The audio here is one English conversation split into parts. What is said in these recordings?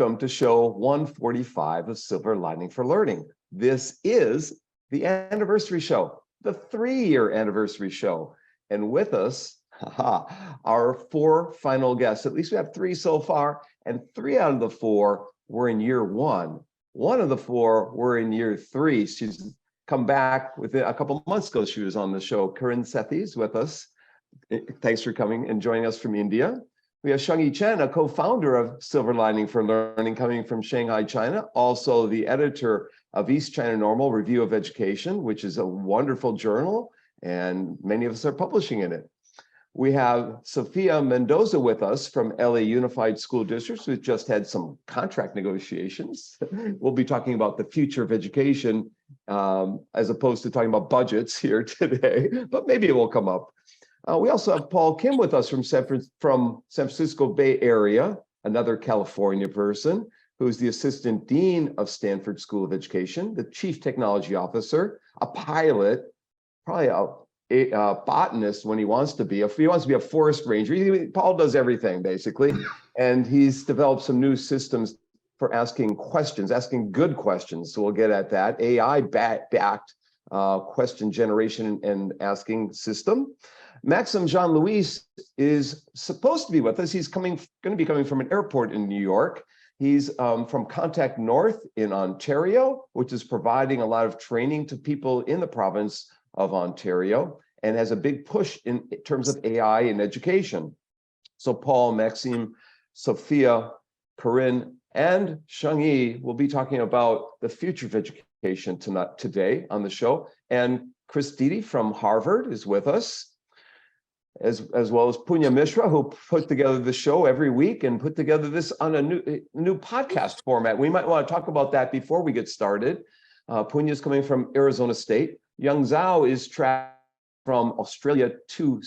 Welcome to show 145 of Silver Lining for Learning. This is the anniversary show, the 3-year anniversary show. And with us, our 4 final guests. At least we have 3 so far, and 3 out of the 4 were in year 1. 1 of the 4 were in year 3. She's come back within a couple of months ago. She was on the show. Kiran Sethi is with us. Thanks for coming and joining us from India. We have Shungye Chen, a co-founder of Silver Lining for Learning, coming from Shanghai, China, also the editor of East China Normal Review of Education, which is a wonderful journal, and many of us are publishing in it. We have Sophia Mendoza with us from LA Unified School Districts, who just had some contract negotiations. We'll be talking about the future of education as opposed to talking about budgets here today, but maybe it will come up. We also have Paul Kim with us from San Francisco Bay Area, another California person, who's the Assistant Dean of Stanford School of Education, the Chief Technology Officer, a pilot, probably a botanist when he wants to be. If he wants to be a forest ranger, Paul does everything, basically. And he's developed some new systems for asking questions, asking good questions. So we'll get at that. AI-backed question generation and asking system. Maxim Jean-Louis is supposed to be with us. He's going to be coming from an airport in New York. He's from Contact North in Ontario, which is providing a lot of training to people in the province of Ontario and has a big push in terms of AI in education. So Paul, Maxime, Sophia, Kiran, and Shungye will be talking about the future of education today on the show. And Chris Dede from Harvard is with us, as well as Punya Mishra, who put together the show every week and put together this on a new podcast format. We might want to talk about that before we get started. Punya is coming from Arizona State. Young Zhao is traveling from Australia to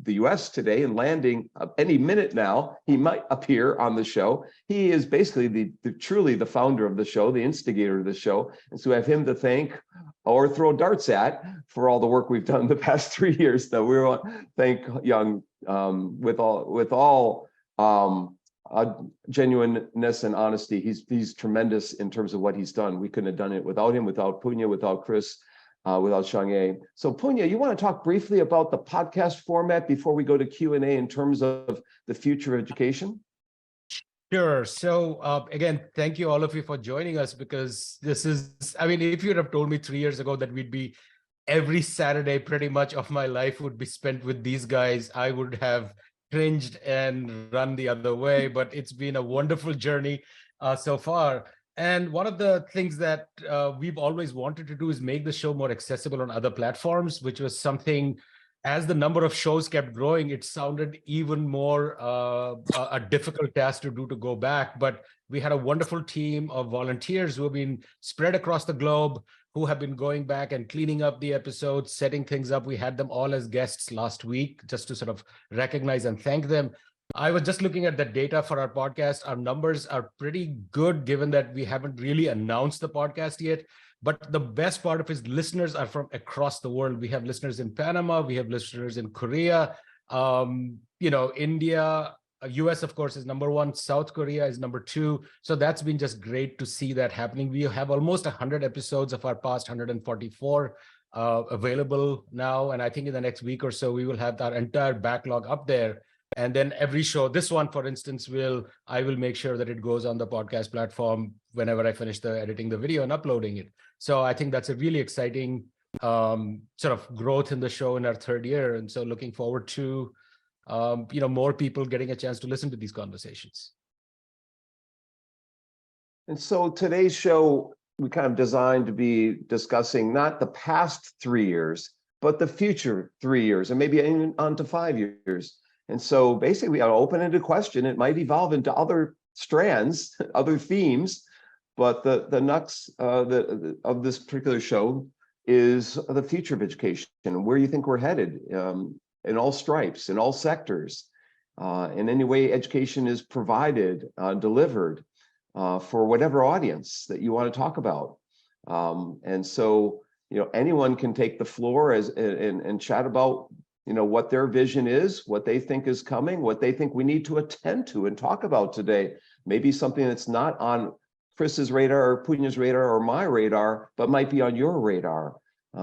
the US today and landing any minute now. He might appear on the show. He is basically truly the founder of the show, the instigator of the show. And so I have him to thank or throw darts at for all the work we've done the past 3 years. So we want to thank Young with all genuineness and honesty. He's tremendous in terms of what he's done. We couldn't have done it without him, without Punya, without Chris, without Shungye. So Punya, you want to talk briefly about the podcast format before we go to Q&A in terms of the future of education? Sure. So again, thank you all of you for joining us, because this is, I mean, if you'd have told me 3 years ago that we'd be every Saturday pretty much of my life would be spent with these guys, I would have cringed and run the other way. But it's been a wonderful journey so far. And one of the things that we've always wanted to do is make the show more accessible on other platforms, which was something, as the number of shows kept growing, it sounded even more a difficult task to do, to go back. But we had a wonderful team of volunteers who have been spread across the globe, who have been going back and cleaning up the episodes, setting things up. We had them all as guests last week, just to sort of recognize and thank them. I was just looking at the data for our podcast. Our numbers are pretty good, given that we haven't really announced the podcast yet. But the best part of it is listeners are from across the world. We have listeners in Panama. We have listeners in Korea, India, US, of course, is number 1. South Korea is number 2. So that's been just great to see that happening. We have almost 100 episodes of our past 144 available now. And I think in the next week or so, we will have our entire backlog up there. And then every show, this one, for instance, I will make sure that it goes on the podcast platform whenever I finish editing the video and uploading it. So I think that's a really exciting sort of growth in the show in our 3rd year. And so looking forward to, more people getting a chance to listen to these conversations. And so today's show, we kind of designed to be discussing not the past 3 years, but the future 3 years, and maybe even on to 5 years. And so basically, an open-ended question. It might evolve into other strands, other themes, but the nux of this particular show is the future of education and where you think we're headed in all stripes, in all sectors, in any way education is provided, delivered for whatever audience that you want to talk about. And so, anyone can take the floor and chat about what their vision is, what they think is coming, what they think we need to attend to and talk about today. maybe something that's not on Chris's radar or Punya's radar or my radar, but might be on your radar.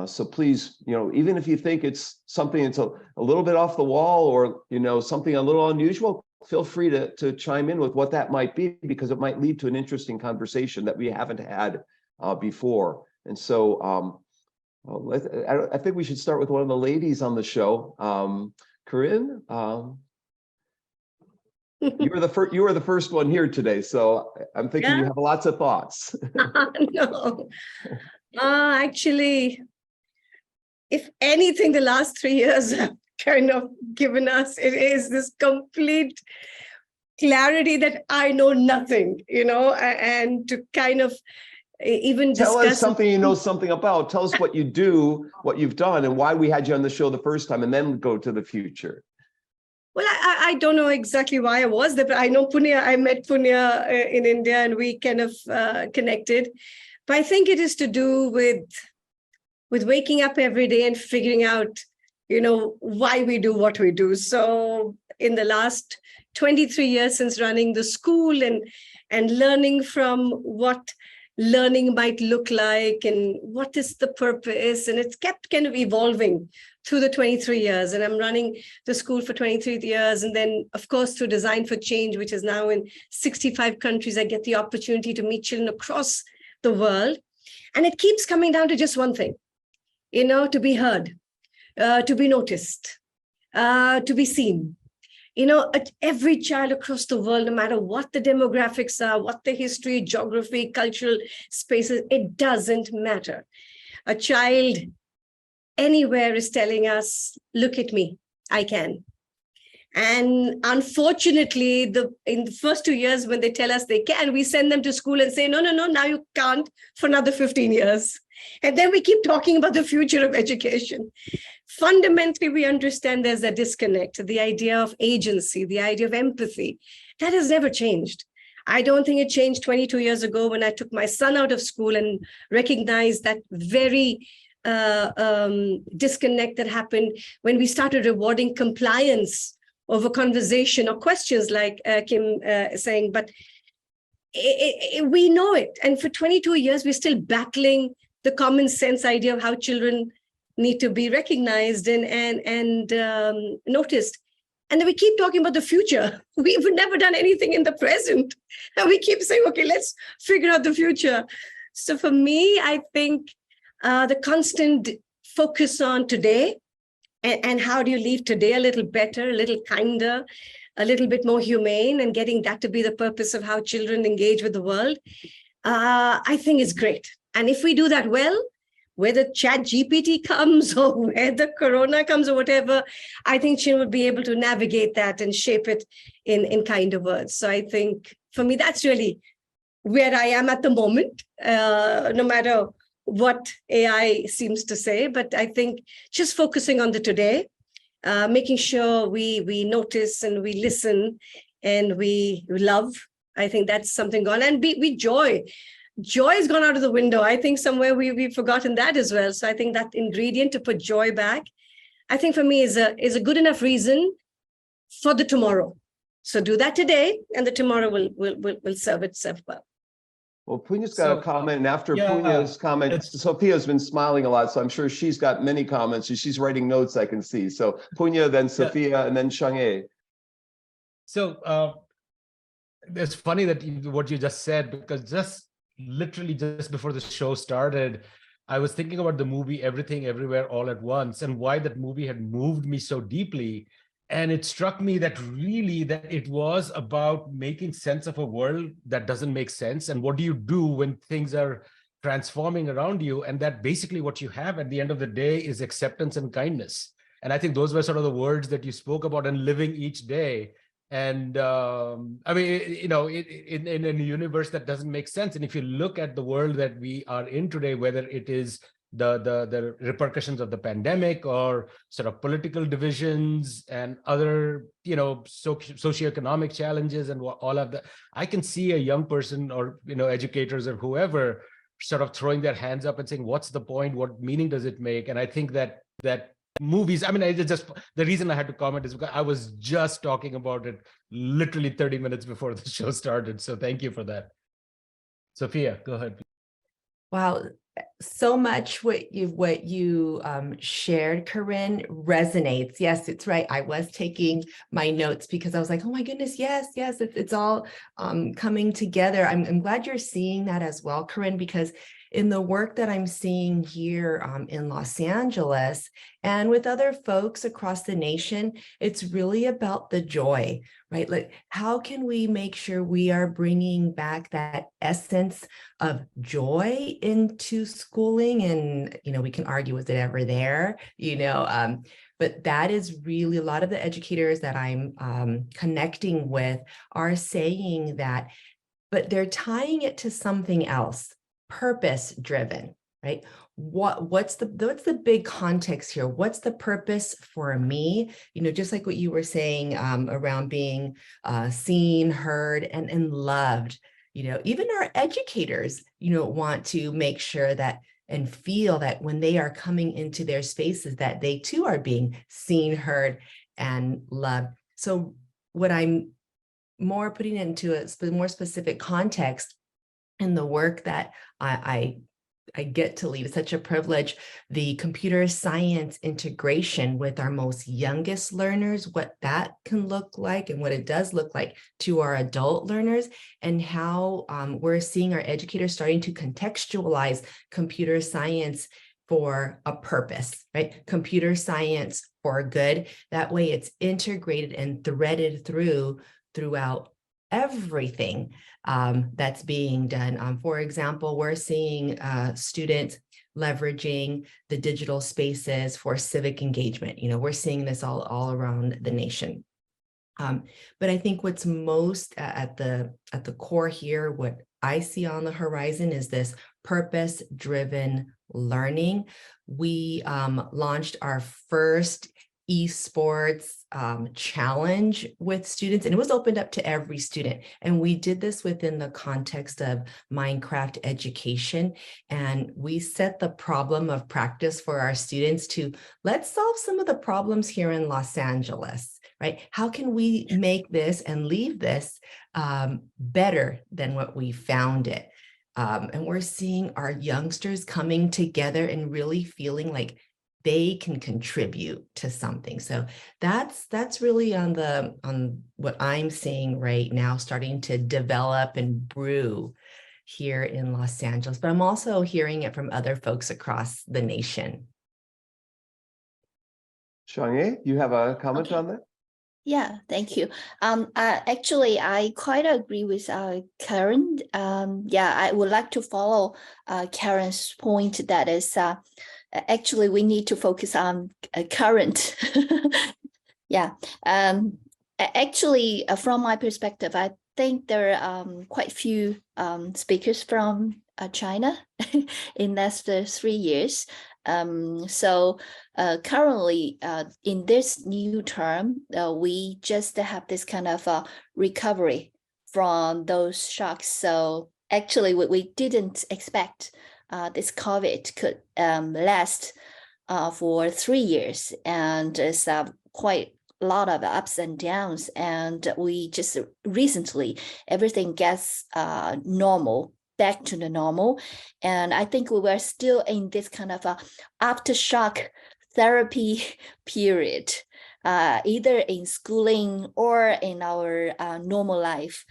So please, even if you think it's something that's a little bit off the wall, or, something a little unusual, feel free to chime in with what that might be, because it might lead to an interesting conversation that we haven't had before. And so I think we should start with one of the ladies on the show. Kiran, you were the first one here today, so I'm thinking you have lots of thoughts. No, actually, if anything, the last 3 years have kind of given us, it is this complete clarity that I know nothing, and to kind of even tell discuss us something you know something about. Tell us what you do, what you've done, and why we had you on the show the first time, and then go to the future. Well, I don't know exactly why I was there, but I know Punya. I met Punya in India, and we kind of connected. But I think it is to do with waking up every day and figuring out, why we do what we do. So in the last 23 years since running the school and learning from what learning might look like and what is the purpose, and it's kept kind of evolving through the 23 years. And I'm running the school for 23 years. And then, of course, through Design for Change, which is now in 65 countries, I get the opportunity to meet children across the world. And it keeps coming down to just one thing, to be heard, to be noticed, to be seen. Every child across the world, no matter what the demographics are, what the history, geography, cultural spaces, it doesn't matter. A child anywhere is telling us, look at me, I can. And unfortunately, in the first 2 years, when they tell us they can, we send them to school and say, no, now you can't for another 15 years. And then we keep talking about the future of education. Fundamentally, we understand there's a disconnect, the idea of agency, the idea of empathy. That has never changed. I don't think it changed 22 years ago when I took my son out of school and recognized that very disconnect that happened when we started rewarding compliance over conversation or questions, like Kim saying, but we know it. And for 22 years, we're still battling the common sense idea of how children need to be recognized and noticed. And then we keep talking about the future. We've never done anything in the present. And we keep saying, okay, let's figure out the future. So for me, I think the constant focus on today and how do you leave today a little better, a little kinder, a little bit more humane, and getting that to be the purpose of how children engage with the world, I think is great. And if we do that well, whether Chat GPT comes or whether Corona comes or whatever, I think Chen would be able to navigate that and shape it in kinder words. So I think for me, that's really where I am at the moment, no matter what AI seems to say. But I think just focusing on the today, making sure we notice and we listen and we love. I think that's something gone. And we joy. Joy has gone out of the window. I think somewhere we've forgotten that as well. So I think that ingredient to put joy back, I think for me is a good enough reason for the tomorrow. So do that today, and the tomorrow will serve itself well. Well, Punya's got a comment, and after Punya's comment, Sophia's been smiling a lot, so I'm sure she's got many comments. She's writing notes, I can see. So Punya, then Sophia, and then Shungye. So it's funny that what you just said, because literally just before the show started, I was thinking about the movie Everything Everywhere All at Once and why that movie had moved me so deeply. And it struck me that really that it was about making sense of a world that doesn't make sense. And what do you do when things are transforming around you? And that basically what you have at the end of the day is acceptance and kindness. And I think those were sort of the words that you spoke about, and living each day. And I mean, in a universe that doesn't make sense. And if you look at the world that we are in today, whether it is the repercussions of the pandemic or sort of political divisions and other, socioeconomic challenges and all of that, I can see a young person or, educators or whoever sort of throwing their hands up and saying, what's the point? What meaning does it make? And I think that movies. I mean, the reason I had to comment is because I was just talking about it literally 30 minutes before the show started. So thank you for that. Sophia, go ahead. Wow, so much what you shared, Kiran, resonates. Yes, it's right. I was taking my notes because I was like, oh my goodness, yes, it's all coming together. I'm glad you're seeing that as well, Kiran, because in the work that I'm seeing here in Los Angeles and with other folks across the nation, it's really about the joy, right? Like, how can we make sure we are bringing back that essence of joy into schooling? And, we can argue, was it ever there, but that is really a lot of the educators that I'm connecting with are saying that, but they're tying it to something else, purpose driven, right? What's the big context here? What's the purpose for me? Just like what you were saying around being seen, heard, and loved. Even our educators, want to make sure that and feel that when they are coming into their spaces, that they too are being seen, heard, and loved. So what I'm more putting it into a more specific context in the work that I get to lead, it's such a privilege, the computer science integration with our most youngest learners, what that can look like and what it does look like to our adult learners, and how we're seeing our educators starting to contextualize computer science for a purpose, right? Computer science for good. That way it's integrated and threaded throughout everything that's being done. For example, we're seeing students leveraging the digital spaces for civic engagement. We're seeing this all around the nation. But I think what's most at the core here, what I see on the horizon, is this purpose-driven learning. We launched our first esports challenge with students, and it was opened up to every student. And we did this within the context of Minecraft education. And we set the problem of practice for our students to, let's solve some of the problems here in Los Angeles, right? How can we make this and leave this better than what we found it? And we're seeing our youngsters coming together and really feeling like they can contribute to something. So that's really on what I'm seeing right now, starting to develop and brew here in Los Angeles. But I'm also hearing it from other folks across the nation. Shungye, you have a comment on that? Yeah, thank you. Actually, I quite agree with Karen. Yeah, I would like to follow Karen's point, that is actually we need to focus on current. Yeah. Actually, from my perspective, I think there are quite few speakers from China in last 3 years. So currently in this new term, we just have this kind of recovery from those shocks. So actually we didn't expect this COVID could last for 3 years, and it's quite a lot of ups and downs. And we just recently, everything gets normal, back to the normal. And I think we were still in this kind of aftershock therapy period, either in schooling or in our normal life.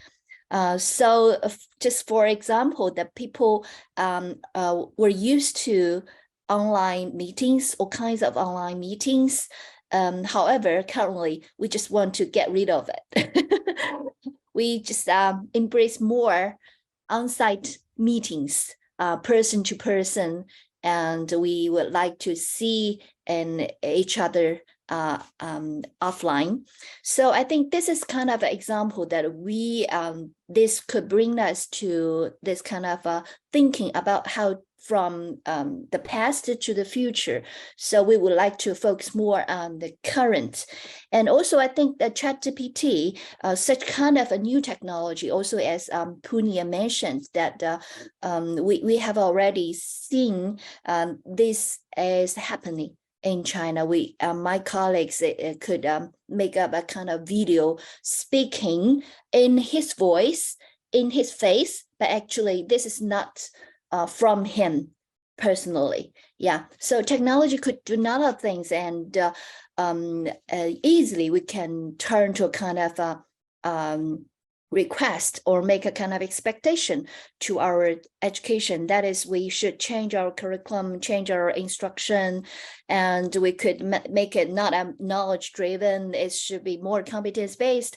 So just for example, that people were used to online meetings, all kinds of online meetings. However, currently, we just want to get rid of it. We just embrace more on-site meetings, person to person, and we would like to see each other offline. So I think this is kind of an example that we this could bring us to this kind of thinking about how from the past to the future. So we would like to focus more on the current. And also I think that ChatGPT, such kind of a new technology, also as Punya mentioned, that we have already seen this as happening in China. My colleagues could make up a kind of video speaking in his voice, in his face, but actually this is not from him personally. Yeah, so technology could do a lot of things, and easily we can turn to a kind of request or make a kind of expectation to our education. That is, we should change our curriculum, change our instruction, and we could make it not knowledge driven. It should be more competence based.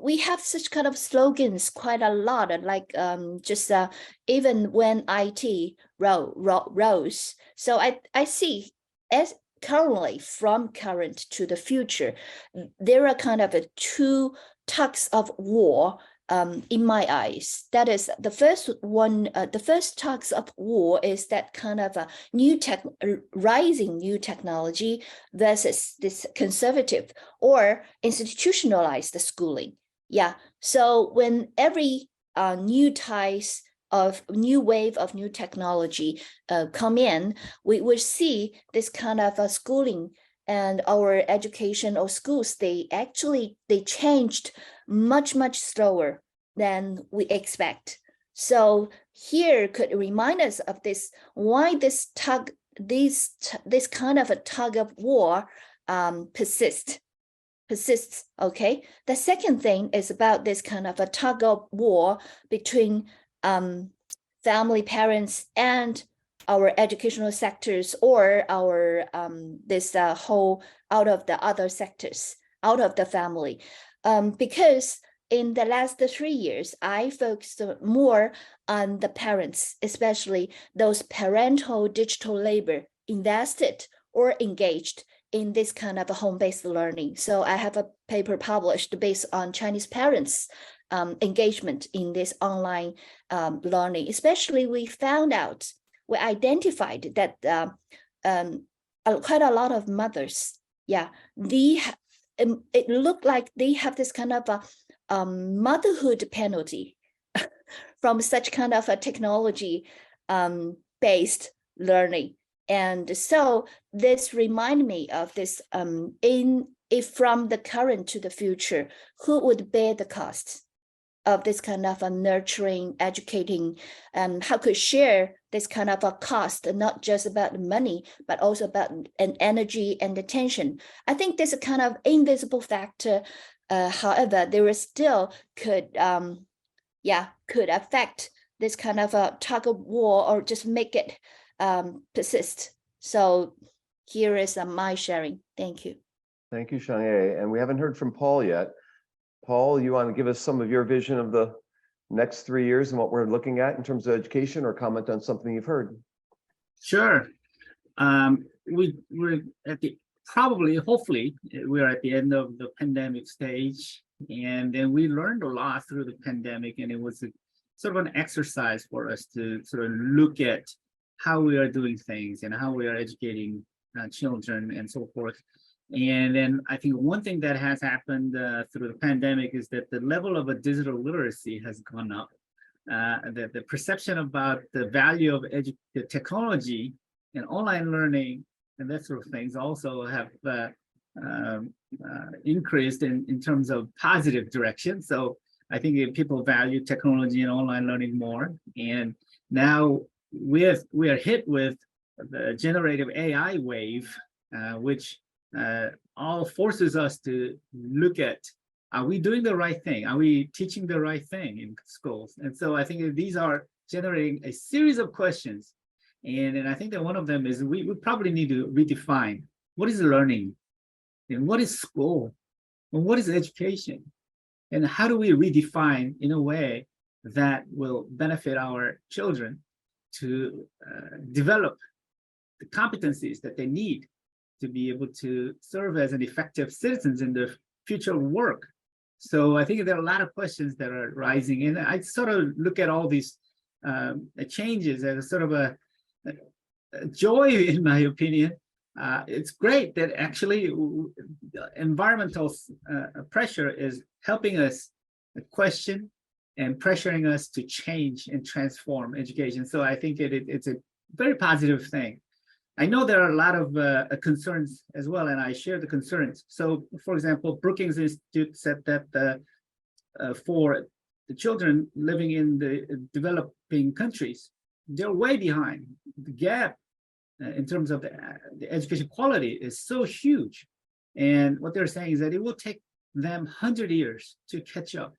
We have such kind of slogans quite a lot, like just even when IT rose. So I see, as currently, from current to the future, there are kind of two tugs of war in my eyes. That is, the first one, the first tugs of war is that kind of a rising new technology versus this conservative or institutionalized schooling. Yeah, so when every new wave of new technology come in, we will see this kind of schooling and our education or schools, they changed much slower than we expect. So here could remind us of this, why this kind of a tug of war persists. Okay. The second thing is about this kind of a tug of war between family, parents, and our educational sectors, or our this whole out of the other sectors, out of the family, because in the last 3 years, I focused more on the parents, especially those parental digital labor invested or engaged in this kind of a home-based learning. So I have a paper published based on Chinese parents' engagement in this online learning. Especially, we identified that quite a lot of mothers, yeah, it looked like they have this kind of a motherhood penalty from such kind of a technology based learning. And so this reminded me of this, if from the current to the future, who would bear the cost of this kind of a nurturing, educating, and how could share this kind of a cost, not just about money, but also about an energy and attention. I think there's a kind of invisible factor. However, there is still could affect this kind of a tug of war, or just make it persist. So here is my sharing. Thank you. Thank you, Shungye. And we haven't heard from Paul yet. Paul, you want to give us some of your vision of the next 3 years and what we're looking at in terms of education, or comment on something you've heard? Sure. We're at the, hopefully, we're at the end of the pandemic stage. And then we learned a lot through the pandemic, and it was sort of an exercise for us to sort of look at how we are doing things and how we are educating children and so forth. And then I think one thing that has happened through the pandemic is that the level of a digital literacy has gone up. The perception about the value of the technology and online learning and that sort of things also have increased in terms of positive direction. So I think people value technology and online learning more. And now we are hit with the generative AI wave, which all forces us to look at, are we doing the right thing? Are we teaching the right thing in schools? And so I think these are generating a series of questions. And I think that one of them is we probably need to redefine what is learning, and what is school, and what is education, and how do we redefine in a way that will benefit our children to develop the competencies that they need to be able to serve as an effective citizens in the future of work. So I think there are a lot of questions that are rising, and I sort of look at all these changes as a sort of a joy, in my opinion. It's great that actually environmental pressure is helping us question and pressuring us to change and transform education. So I think it's a very positive thing. I know there are a lot of concerns as well, and I share the concerns. So, for example, Brookings Institute said that for the children living in the developing countries, they're way behind. The gap in terms of the education quality is so huge. And what they're saying is that it will take them 100 years to catch up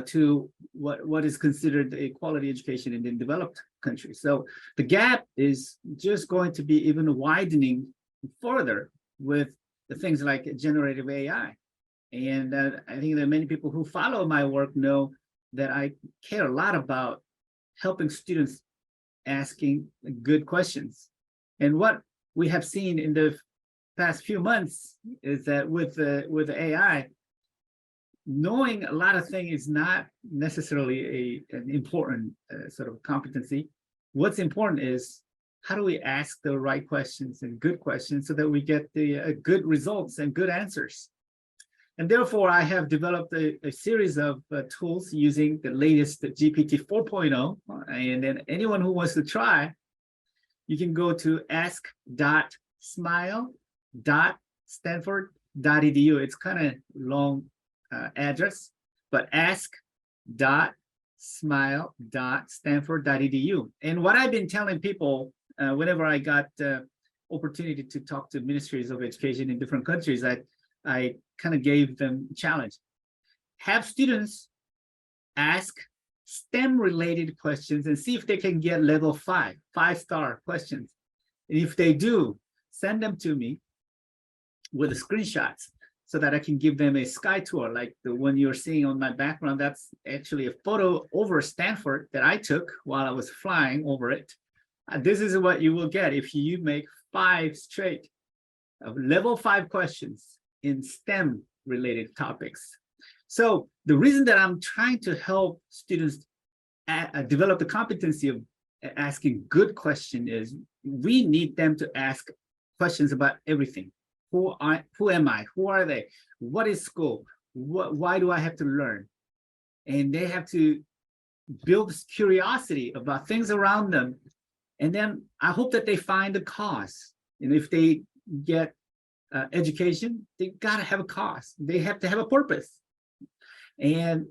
to what is considered a quality education in the developed countries. So the gap is just going to be even widening further with the things like generative AI. And I think that many people who follow my work know that I care a lot about helping students asking good questions. And what we have seen in the past few months is that with AI, knowing a lot of things is not necessarily an important sort of competency. What's important is how do we ask the right questions and good questions so that we get the good results and good answers. And therefore, I have developed a series of tools using the latest GPT 4.0. And then anyone who wants to try, you can go to ask.smile.stanford.edu. It's kind of long address, but ask.smile.stanford.edu. And what I've been telling people whenever I got opportunity to talk to ministries of education in different countries, I kind of gave them a challenge. Have students ask STEM-related questions and see if they can get level 5-star questions. And if they do, send them to me with the screenshots so that I can give them a sky tour like the one you're seeing on my background. That's actually a photo over Stanford that I took while I was flying over it. This is what you will get if you make 5 straight level 5 questions in STEM related topics. So the reason that I'm trying to help students develop the competency of asking good questions is we need them to ask questions about everything. Who am I? Who are they? What is school? Why do I have to learn? And they have to build this curiosity about things around them. And then I hope that they find a cause. And if they get education, they gotta have a cause. They have to have a purpose. And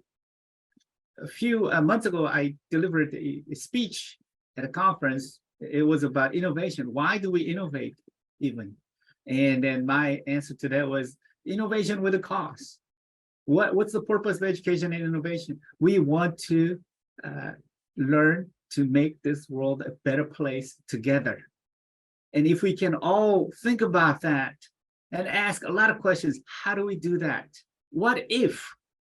a few months ago, I delivered a speech at a conference. It was about innovation. Why do we innovate even? And then my answer to that was innovation with a cause. What's the purpose of education and innovation? We want to learn to make this world a better place together. And if we can all think about that and ask a lot of questions, how do we do that? What if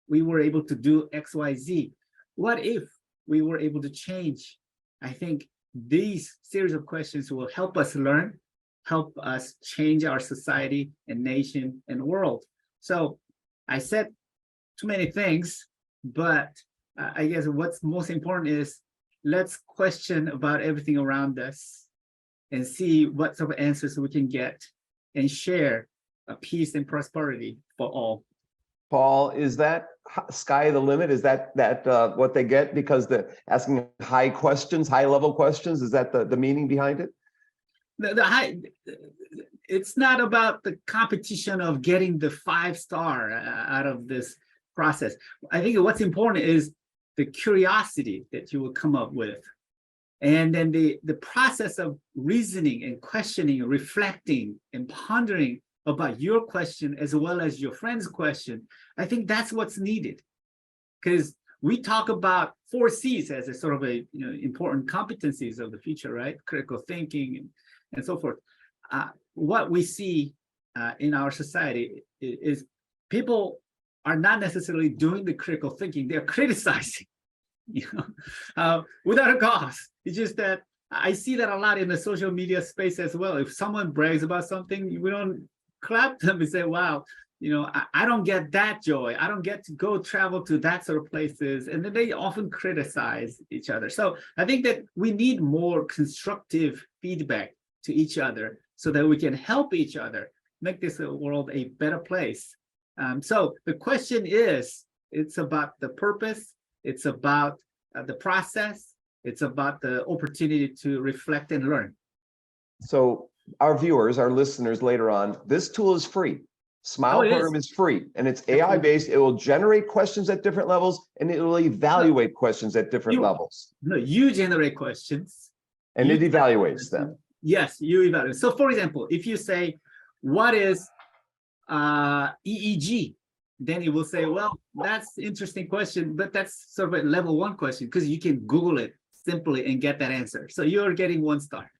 we were able to do X, Y, Z? What if we were able to change? I think these series of questions will help us learn, help us change our society and nation and world. So I said too many things, but I guess what's most important is let's question about everything around us and see what sort of answers we can get and share a peace and prosperity for all. Paul, is that sky the limit? Is that what they get because they're asking high questions, high level questions? Is that the meaning behind it? It's not about the competition of getting the 5-star out of this process. I think what's important is the curiosity that you will come up with. And then the process of reasoning and questioning, reflecting and pondering about your question as well as your friend's question. I think that's what's needed. Because we talk about 4 C's as a sort of a important competencies of the future, right? Critical thinking and so forth. What we see in our society is people are not necessarily doing the critical thinking, they're criticizing, without a cause. It's just that I see that a lot in the social media space as well. If someone brags about something, we don't clap them and say, wow, I don't get that joy. I don't get to go travel to that sort of places. And then they often criticize each other. So I think that we need more constructive feedback to each other so that we can help each other make this world a better place. So the question is, it's about the purpose, it's about the process, it's about the opportunity to reflect and learn. So our viewers, our listeners later on, this tool is free. Smile Oh, it Program is free, and it's AI based. It will generate questions at different levels, and it will evaluate questions at different levels. No, you generate questions. And You it evaluates them. Yes, you evaluate. So for example, if you say, what is EEG? Then it will say, well, that's an interesting question, but that's sort of a level 1 question because you can Google it simply and get that answer. So you're getting 1 star.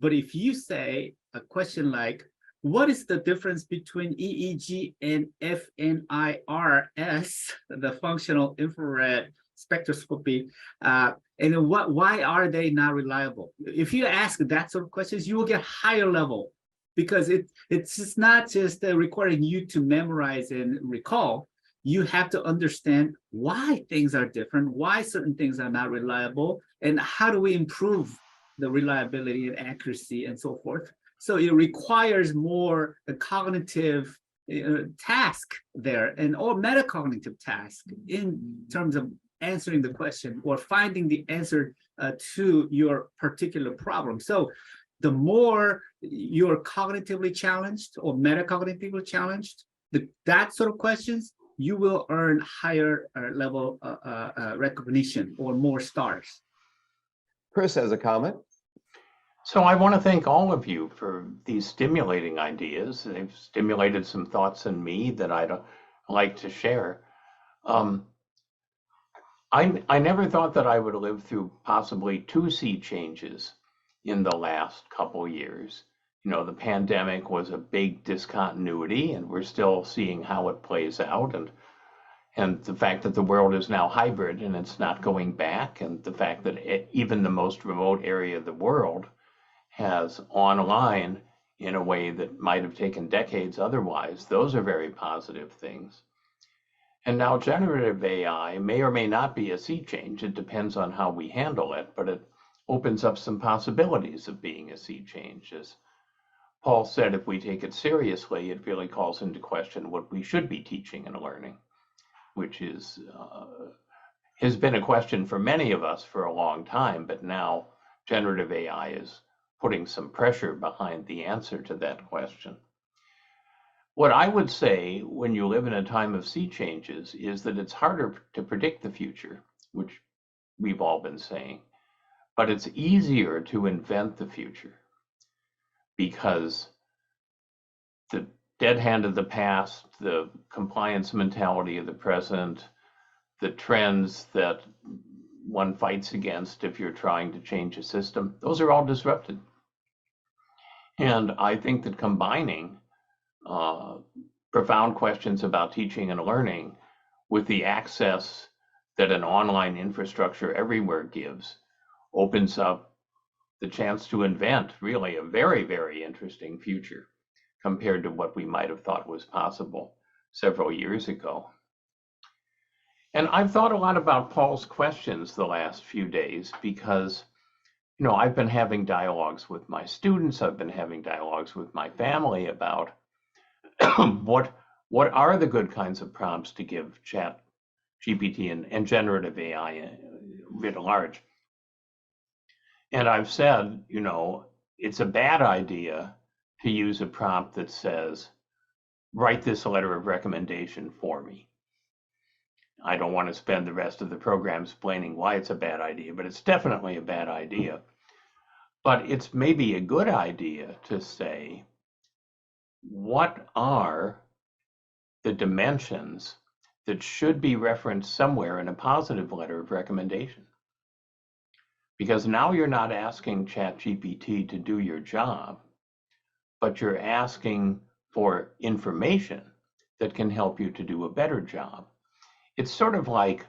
But if you say a question like, what is the difference between EEG and FNIRS, the functional infrared spectroscopy, and why are they not reliable? If you ask that sort of questions, you will get higher level, because it's just not just requiring you to memorize and recall. You have to understand why things are different, why certain things are not reliable, and how do we improve the reliability and accuracy and so forth. So it requires more a cognitive task there, and or metacognitive task in terms of answering the question or finding the answer to your particular problem. So the more you're cognitively challenged or metacognitively challenged, that sort of questions, you will earn higher level recognition or more stars. Chris has a comment. So I want to thank all of you for these stimulating ideas. They've stimulated some thoughts in me that I'd like to share. I never thought that I would live through possibly 2 sea changes in the last couple years. You know, the pandemic was a big discontinuity, and we're still seeing how it plays out. And the fact that the world is now hybrid and it's not going back, and the fact that even the most remote area of the world has online in a way that might have taken decades otherwise, those are very positive things. And now generative AI may or may not be a sea change. It depends on how we handle it, but it opens up some possibilities of being a sea change. As Paul said, if we take it seriously, it really calls into question what we should be teaching and learning, which is has been a question for many of us for a long time, but now generative AI is putting some pressure behind the answer to that question. What I would say when you live in a time of sea changes is that it's harder to predict the future, which we've all been saying, but it's easier to invent the future, because the dead hand of the past, the compliance mentality of the present, the trends that one fights against if you're trying to change a system, those are all disrupted. And I think that combining profound questions about teaching and learning with the access that an online infrastructure everywhere gives opens up the chance to invent really a very, very interesting future compared to what we might have thought was possible several years ago. And I've thought a lot about Paul's questions the last few days because, you know, I've been having dialogues with my students, I've been having dialogues with my family about what are the good kinds of prompts to give Chat GPT and generative AI writ large. And I've said, you know, it's a bad idea to use a prompt that says, write this letter of recommendation for me. I don't want to spend the rest of the program explaining why it's a bad idea, but it's definitely a bad idea. But it's maybe a good idea to say, what are the dimensions that should be referenced somewhere in a positive letter of recommendation? Because now you're not asking ChatGPT to do your job, but you're asking for information that can help you to do a better job. It's sort of like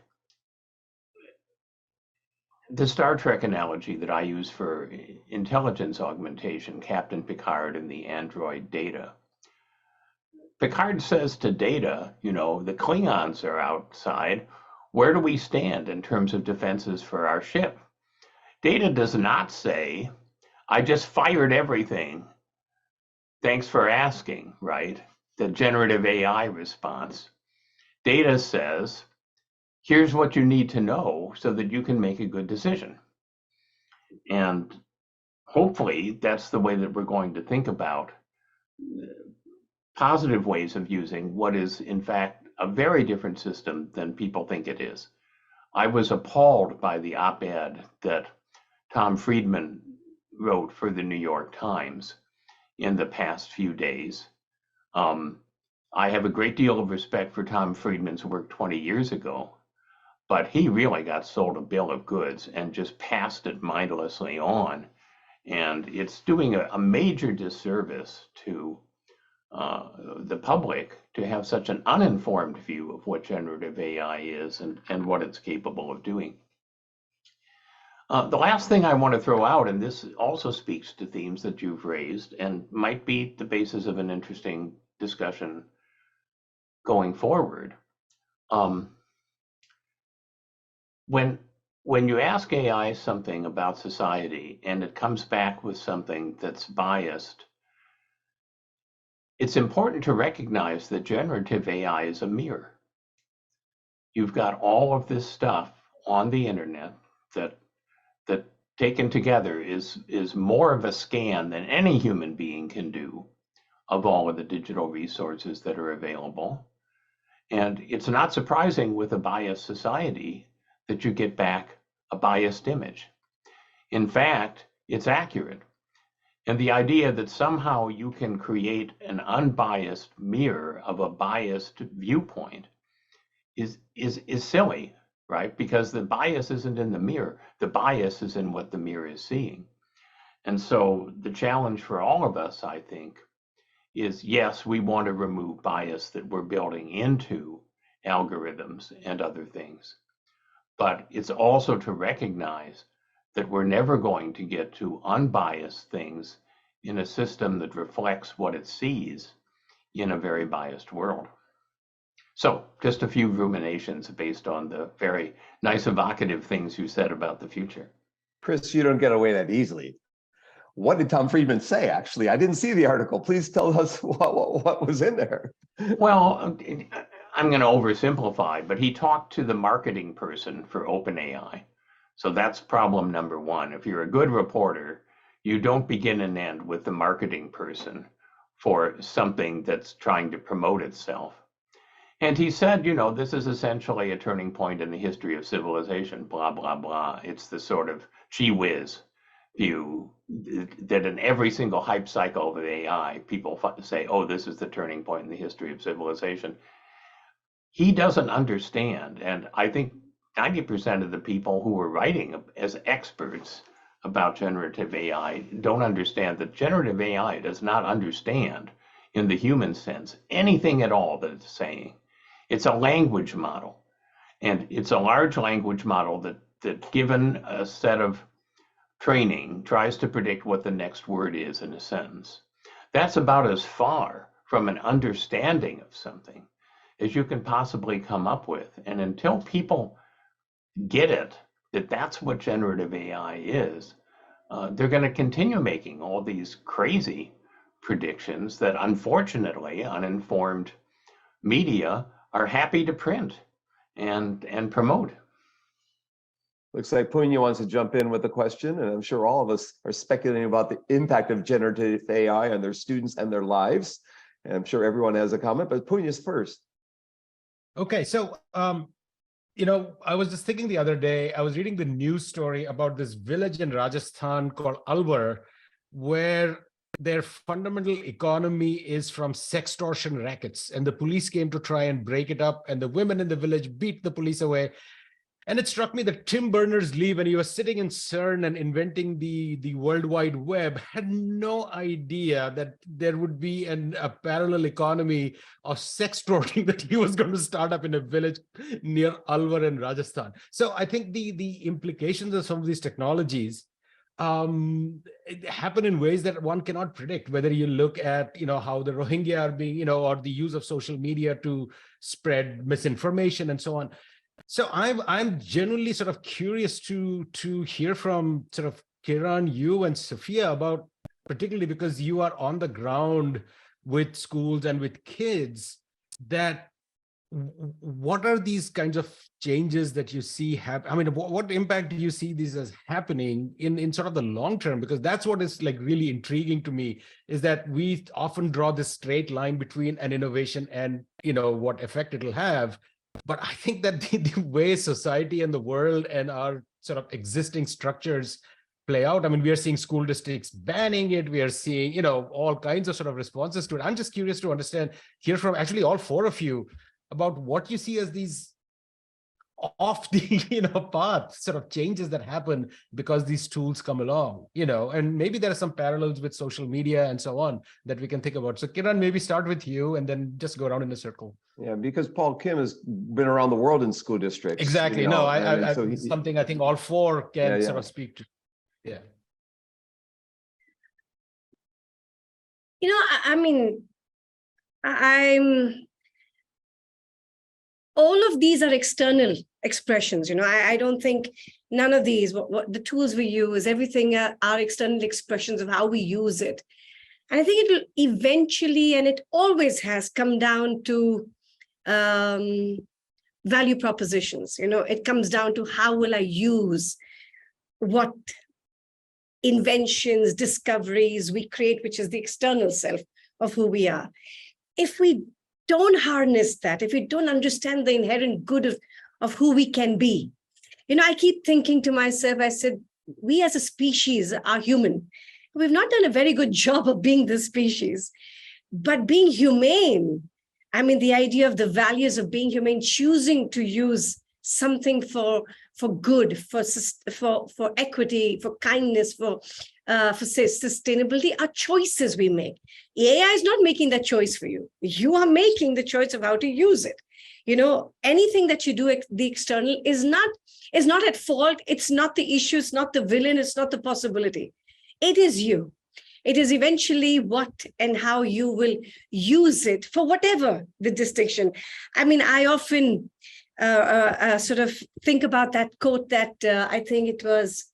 the Star Trek analogy that I use for intelligence augmentation, Captain Picard and the android Data. Picard says to Data, you know, the Klingons are outside. Where do we stand in terms of defenses for our ship? Data does not say, I just fired everything. Thanks for asking, right? The generative AI response. Data says, here's what you need to know so that you can make a good decision. And hopefully that's the way that we're going to think about positive ways of using what is in fact a very different system than people think it is. I was appalled by the op-ed that Tom Friedman wrote for the New York Times in the past few days. I have a great deal of respect for Tom Friedman's work 20 years ago, but he really got sold a bill of goods and just passed it mindlessly on. And it's doing a major disservice to the public to have such an uninformed view of what generative AI is and what it's capable of doing. The last thing I want to throw out, and this also speaks to themes that you've raised and might be the basis of an interesting discussion going forward. When you ask AI something about society and it comes back with something that's biased, it's important to recognize that generative AI is a mirror. You've got all of this stuff on the internet that taken together is more of a scan than any human being can do of all of the digital resources that are available. And it's not surprising with a biased society that you get back a biased image. In fact, it's accurate. And the idea that somehow you can create an unbiased mirror of a biased viewpoint is silly, right? Because the bias isn't in the mirror. The bias is in what the mirror is seeing. And so the challenge for all of us, I think, is yes, we want to remove bias that we're building into algorithms and other things. But it's also to recognize that we're never going to get to unbiased things in a system that reflects what it sees in a very biased world. So just a few ruminations based on the very nice evocative things you said about the future. Chris, you don't get away that easily. What did Tom Friedman say, actually? I didn't see the article. Please tell us what was in there. Well, I'm going to oversimplify, but he talked to the marketing person for OpenAI. So that's problem number one. If you're a good reporter, you don't begin and end with the marketing person for something that's trying to promote itself. And he said, you know, this is essentially a turning point in the history of civilization, blah, blah, blah. It's the sort of gee whiz view that in every single hype cycle of AI, people say, oh, this is the turning point in the history of civilization. He doesn't understand, and I think 90% of the people who are writing as experts about generative AI don't understand that generative AI does not understand, in the human sense, anything at all that it's saying. It's a language model, and it's a large language model that given a set of training, tries to predict what the next word is in a sentence. That's about as far from an understanding of something as you can possibly come up with. And until people get it, that that's what generative AI is, they're going to continue making all these crazy predictions that unfortunately uninformed media are happy to print and promote. Looks like Punya wants to jump in with a question, and I'm sure all of us are speculating about the impact of generative AI on their students and their lives. And I'm sure everyone has a comment, but Punya's first. Okay, so you know, I was just thinking the other day, I was reading the news story about this village in Rajasthan called Alwar, where their fundamental economy is from sextortion rackets, and the police came to try and break it up, and the women in the village beat the police away. And it struck me that Tim Berners-Lee, when he was sitting in CERN and inventing the World Wide Web, had no idea that there would be a parallel economy of sextorting that he was going to start up in a village near Alwar in Rajasthan. So I think the implications of some of these technologies happen in ways that one cannot predict. Whether you look at, you know, how the Rohingya are being, you know, or the use of social media to spread misinformation and so on. So I'm genuinely sort of curious to hear from sort of Kiran, you and Sophia about, particularly because you are on the ground with schools and with kids, that what are these kinds of changes that you see happen? I mean, what impact do you see these as happening in sort of the long term? Because that's what is like really intriguing to me, is that we often draw this straight line between an innovation and, what effect it'll have. But I think that the way society and the world and our sort of existing structures play out, I mean, we are seeing school districts banning it. We are seeing, all kinds of sort of responses to it. I'm just curious to hear from actually all four of you about what you see as these off the path sort of changes that happen because these tools come along, and maybe there are some parallels with social media and so on that we can think about. So Kiran, maybe start with you and then just go around in a circle. Yeah, because Paul Kim has been around the world in school districts. Exactly. No, something I think all four can sort of speak to. Yeah. I mean, all of these are external expressions. I don't think none of these, what the tools we use, everything are external expressions of how we use it. And I think it will eventually, and it always has, come down to value propositions. It comes down to how will I use what inventions, discoveries we create, which is the external self of who we are. If we don't harness that, if we don't understand the inherent good of who we can be, I keep thinking to myself, I said, we as a species are human. We've not done a very good job of being this species, but being humane, I mean, the idea of the values of being humane, choosing to use something for good, for equity, for kindness, for sustainability are choices we make. AI is not making that choice for you. You are making the choice of how to use it. Anything that you do, the external is not at fault. It's not the issue. It's not the villain. It's not the possibility. It is you. It is eventually what and how you will use it for whatever the distinction. I mean, I often sort of think about that quote that I think it was,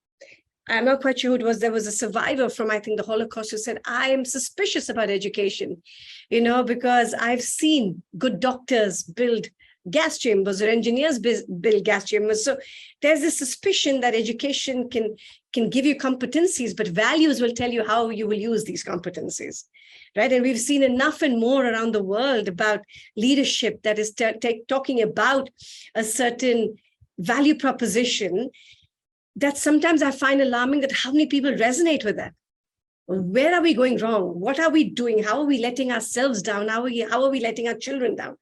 I'm not quite sure who it was. There was a survivor from, I think, the Holocaust who said, I am suspicious about education, because I've seen good doctors build gas chambers or engineers build gas chambers. So there's this suspicion that education can give you competencies, but values will tell you how you will use these competencies, right? And we've seen enough and more around the world about leadership that is talking about a certain value proposition that sometimes I find alarming, that how many people resonate with that. Where are we going wrong? What are we doing? How are we letting ourselves down? How are we letting our children down?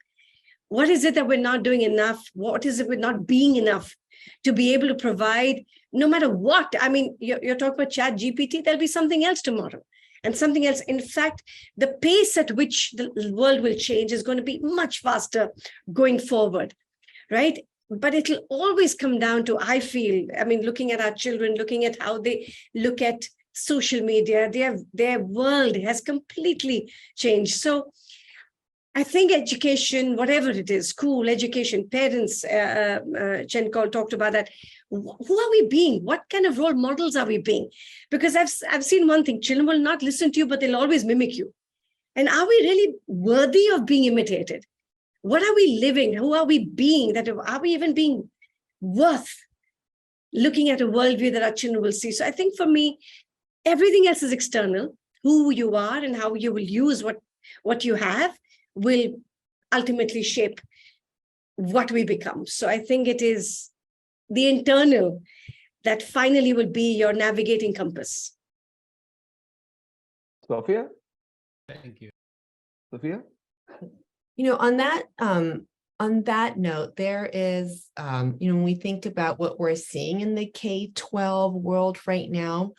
What is it that we're not doing enough? What is it we're not being enough to be able to provide, no matter what? I mean, you're talking about Chat GPT, there'll be something else tomorrow and something else. In fact, the pace at which the world will change is going to be much faster going forward, right? But it'll always come down to, I feel, I mean, looking at our children, looking at how they look at social media, their world has completely changed. So I think education, whatever it is, school, education, parents, Chen talked about that. Who are we being? What kind of role models are we being? Because I've seen one thing, children will not listen to you, but they'll always mimic you. And are we really worthy of being imitated? What are we living? Who are we being? Are we even being worth looking at a worldview that our children will see? So I think for me, everything else is external. Who you are and how you will use what you have will ultimately shape what we become. So I think it is the internal that finally will be your navigating compass. Sophia? Thank you. Sophia? On that note, there is, when we think about what we're seeing in the K-12 world right now,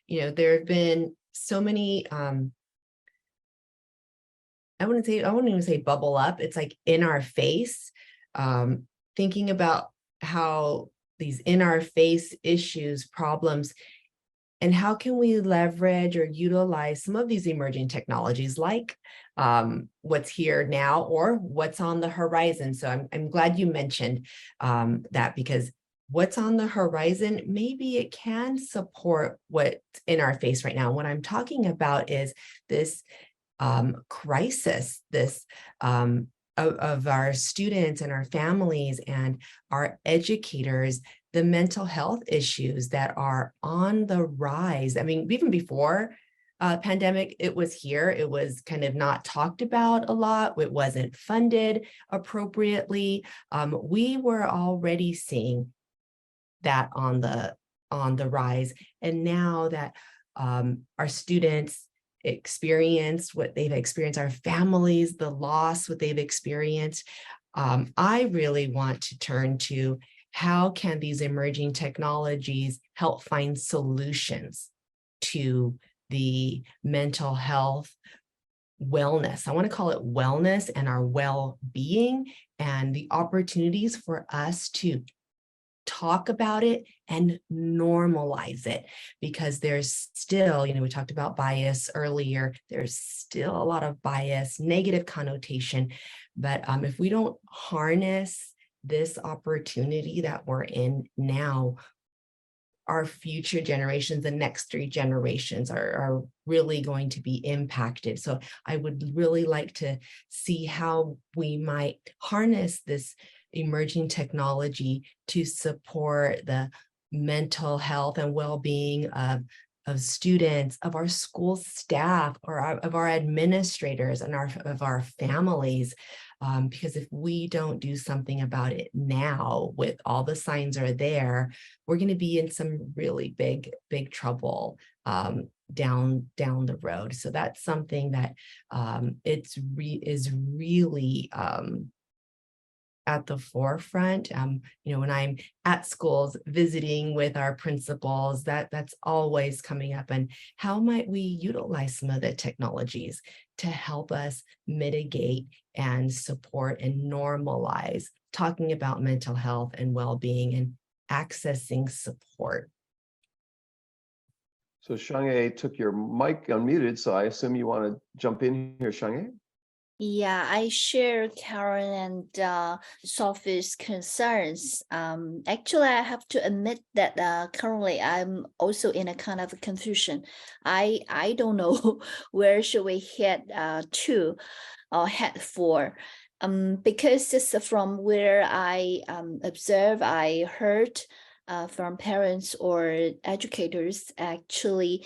there have been so many, I wouldn't even say bubble up. It's like in our face, thinking about how these in our face issues, problems, and how can we leverage or utilize some of these emerging technologies like what's here now or what's on the horizon. So I'm glad you mentioned that, because what's on the horizon, maybe it can support what's in our face right now. What I'm talking about is this crisis, this of our students and our families and our educators, the mental health issues that are on the rise. I mean, even before pandemic, it was here. It was kind of not talked about a lot. It wasn't funded appropriately. We were already seeing that on the rise. And now that our students experienced what they've experienced, our families, the loss, what they've experienced, I really want to turn to how can these emerging technologies help find solutions to the mental health wellness. I want to call it wellness and our well-being and the opportunities for us to talk about it and normalize it, because there's still, we talked about bias earlier, there's still a lot of bias, negative connotation. But if we don't harness this opportunity that we're in now, our future generations, the next 3 generations are really going to be impacted. So I would really like to see how we might harness this emerging technology to support the mental health and well-being of students, of our school staff, or of our administrators and of our families. Because if we don't do something about it now, with all the signs are there, we're going to be in some really big trouble down the road. So that's something that is really at the forefront. When I'm at schools visiting with our principals, that's always coming up. And how might we utilize some of the technologies to help us mitigate and support and normalize talking about mental health and well-being and accessing support? So Shungye took your mic unmuted, so I assume you want to jump in here, Shungye? Yeah, I share Karen and Sophie's concerns. Actually, I have to admit that currently I'm also in a kind of a confusion. I don't know where should we head to or head for. Because just from where I observe, I heard from parents or educators, actually,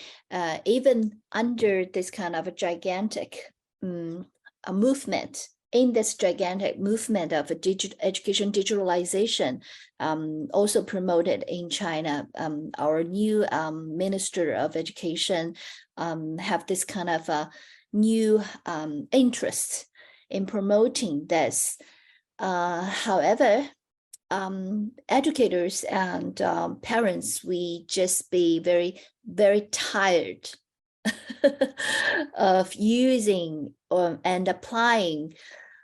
even under this kind of a gigantic a movement, in this gigantic movement of education digitalization, also promoted in China, our new Minister of Education have this kind of a new interest in promoting this. However, educators and parents, we just be very, very tired of using and applying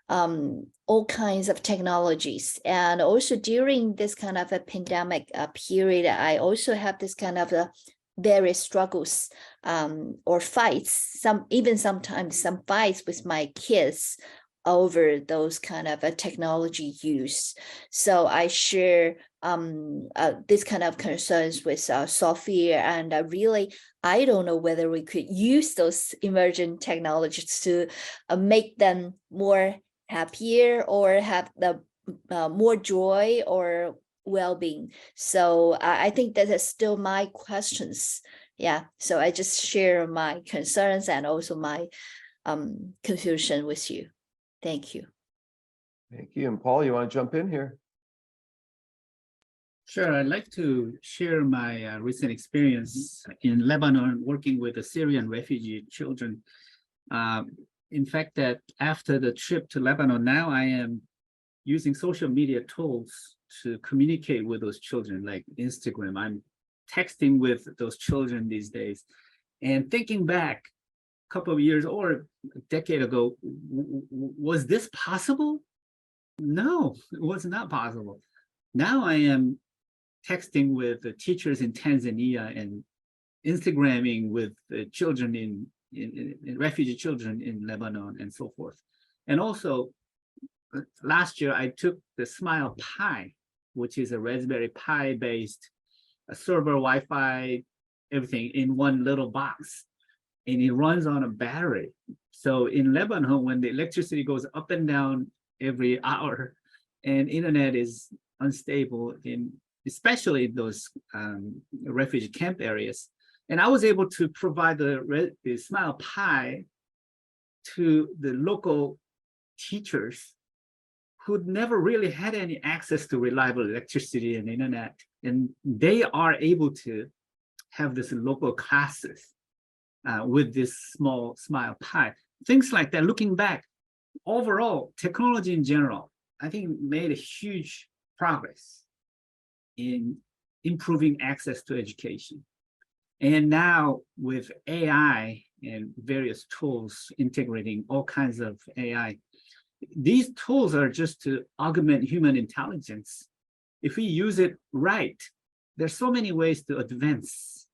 all kinds of technologies. And also during this kind of a pandemic period, I also have this kind of various struggles or fights, sometimes some fights with my kids over those kind of a technology use. So I share this kind of concerns with Sophia, and really, I don't know whether we could use those emerging technologies to make them more happier or have the more joy or well-being. So I think that is still my questions. Yeah, so I just share my concerns and also my confusion with you. Thank you. Thank you. And Paul, you want to jump in here? Sure, I'd like to share my recent experience in Lebanon working with the Syrian refugee children. In fact, that after the trip to Lebanon, now I am using social media tools to communicate with those children, like Instagram. I'm texting with those children these days. And thinking back a couple of years or a decade ago, was this possible? No, it was not possible. Now I am texting with the teachers in Tanzania and Instagramming with the children in refugee children in Lebanon and so forth. And also, last year I took the Smile Pi, which is a Raspberry Pi based server, Wi-Fi, everything in one little box, and it runs on a battery. So in Lebanon, when the electricity goes up and down every hour, and internet is unstable especially in those refugee camp areas. And I was able to provide the Smile Pi to the local teachers who'd never really had any access to reliable electricity and internet. And they are able to have this local classes with this small Smile Pi. Things like that, looking back, overall, technology in general, I think made a huge progress in improving access to education. And now with AI and various tools integrating all kinds of AI, these tools are just to augment human intelligence. If we use it right, there's so many ways to advance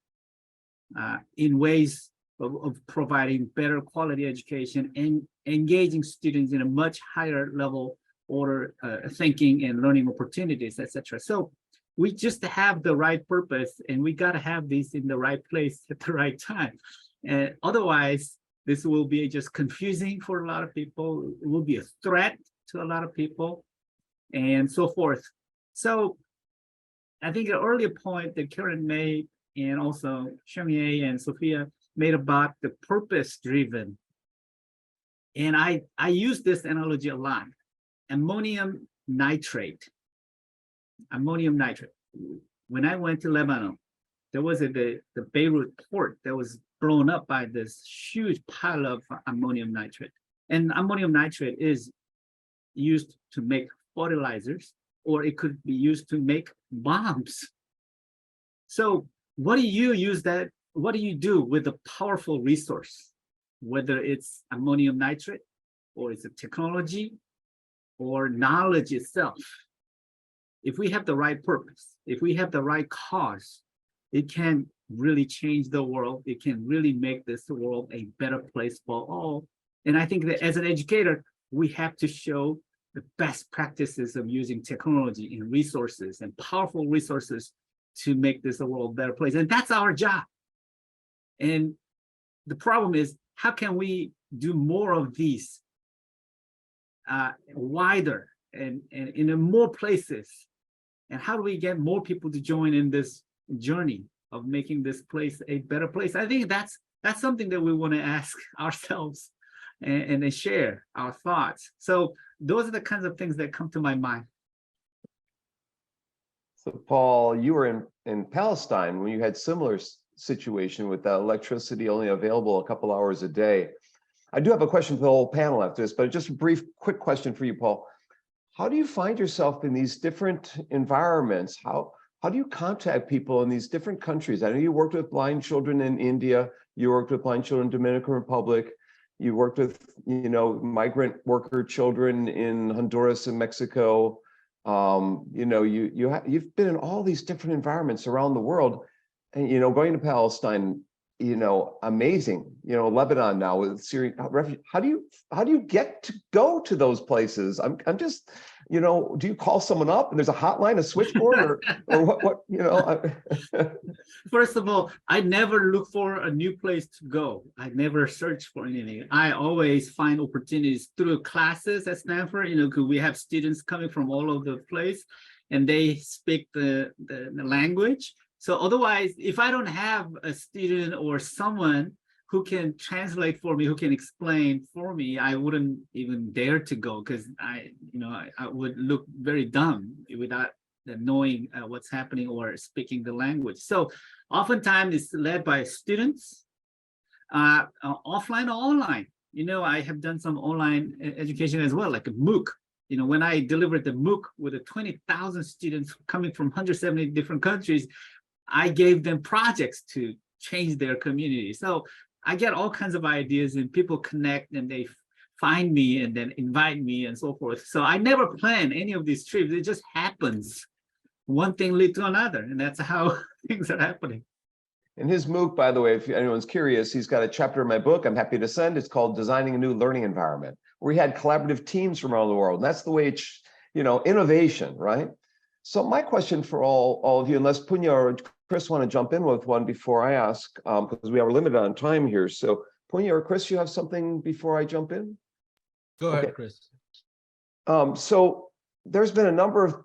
in ways of providing better quality education and engaging students in a much higher level order thinking and learning opportunities, etc. So we just have the right purpose, and we got to have these in the right place at the right time. And otherwise, this will be just confusing for a lot of people. It will be a threat to a lot of people, and so forth. So I think an earlier point that Kiran made, and also Shungye and Sophia made about the purpose-driven. And I use this analogy a lot. Ammonium nitrate. Ammonium nitrate. When I went to Lebanon, there was the Beirut port that was blown up by this huge pile of ammonium nitrate. And ammonium nitrate is used to make fertilizers, or it could be used to make bombs. So what do you use that? What do you do with a powerful resource, whether it's ammonium nitrate, or it's a technology, or knowledge itself? If we have the right purpose, if we have the right cause, it can really change the world. It can really make this world a better place for all. And I think that as an educator, we have to show the best practices of using technology and resources and powerful resources to make this a world better place. And that's our job. And the problem is, how can we do more of these wider and in more places? And how do we get more people to join in this journey of making this place a better place? I think that's something that we want to ask ourselves and share our thoughts. So those are the kinds of things that come to my mind. So Paul, you were in Palestine when you had similar situation with electricity only available a couple hours a day. I do have a question for the whole panel after this, but just a brief, quick question for you, Paul. How do you find yourself in these different environments? How do you contact people in these different countries? I know you worked with blind children in India, you worked with blind children in Dominican Republic, you worked with, migrant worker children in Honduras and Mexico. You've been in all these different environments around the world, and going to Palestine, amazing. Lebanon now with Syrian refugees. How do you get to go to those places? I'm just, do you call someone up and there's a hotline, a switchboard, or what? First of all, I never look for a new place to go. I never search for anything. I always find opportunities through classes at Stanford, because we have students coming from all over the place and they speak the language. So otherwise, if I don't have a student or someone who can translate for me, who can explain for me, I wouldn't even dare to go, because I would look very dumb without knowing what's happening or speaking the language. So oftentimes it's led by students, offline or online. I have done some online education as well, like a MOOC. When I delivered the MOOC with 20,000 students coming from 170 different countries, I gave them projects to change their community. So I get all kinds of ideas, and people connect and they find me and then invite me and so forth. So I never plan any of these trips. It just happens. One thing leads to another, and that's how things are happening. In his MOOC, by the way, if anyone's curious, he's got a chapter in my book I'm happy to send. It's called Designing a New Learning Environment, where he had collaborative teams from around the world. And that's the way it's, innovation, right? So my question for all of you, unless Punya or Chris want to jump in with one before I ask, because we are limited on time here. So Punya or Chris, you have something before I jump in? Go ahead, Okay. Chris. So there's been a number of,